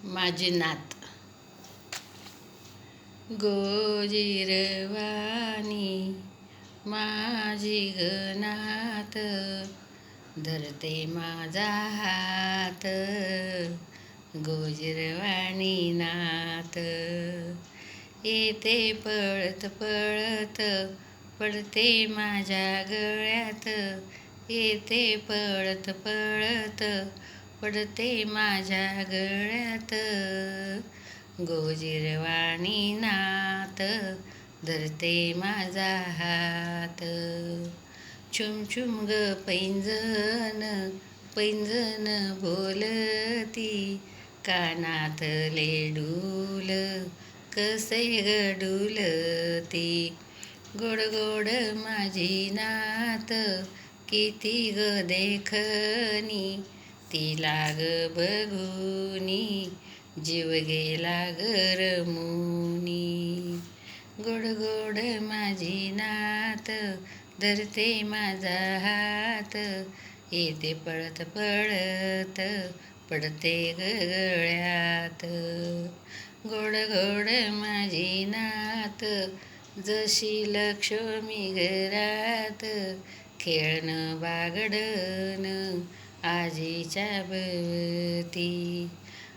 माझी नात. गोजिरवाणी माझी गनात, धरते माझा हात. गोजिरवाणी नात, येते पळत पळत, पडते माझ्या गळ्यात. येते पळत पळत, पडते माझ्या गळ्यात. गोजिरवाणी नात, धरते माझा हात. छुम छुम ग पैंजण, पैंजण बोलती, कानातले डूल कसे ग डुलती. गोड गोड माझी नात, किती ग देखणी, तिला ग बघूनी जीव गेला ग रमुनी. गोड गोड माझी नात, धरते माझा हात. येते पळत पळत, पडते ग गळ्यात. गोड गोड माझी नात, जशी लक्ष्मी घरात. खेळणं बागडणं आजीच्या भवती.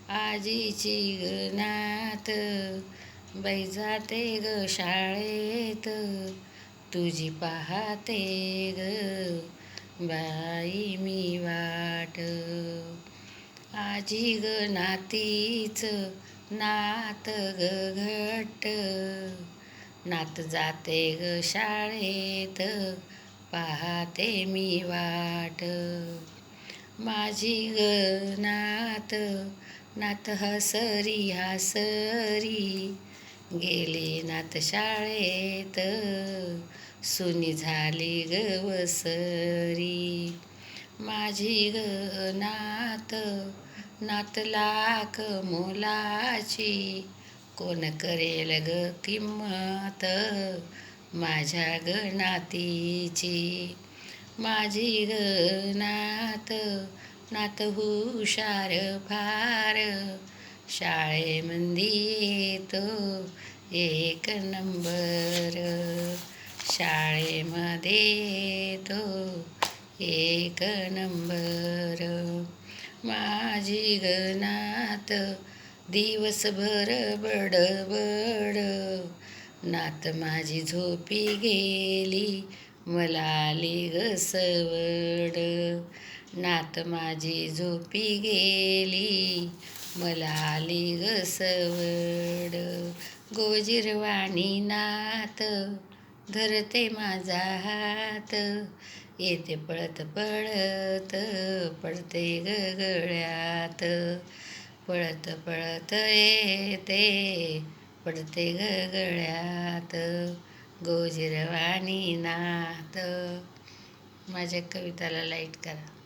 आजीची ग नात, बाई जाते ग शाळेत, तुझी पाहते ग बाई मी वाट. आजी ग नातीच, नात ग घट्ट, नात जाते ग शाळेत, पाहते मी वाट. माझी ग नात, नात हसरी हसरी, गेली नात शाळेत, सुनी झाली ग वसरी. माझी ग नात, नात लाख मोलाची, कोण करेल ग किंमत माझ्या ग नातीची. माझी ग नात, नात हुशार फार, शाळेमंदी येतो एक नंबर. शाळेमध्ये येतो एक नंबर. माझी ग नात, दिवसभर बडबड, नात माझी झोपी गेली, मला आली ग सवड. नात माझी झोपी गेली, मला आली ग सवड. गोजिरवाणी नात, धरते माझा हात. येते पळत पळत, पडते ग गळ्यात. पळत पळत येते, पडते ग गळ्यात. गोजिरवाणी नात. माझ्या कविताला लाईक करा.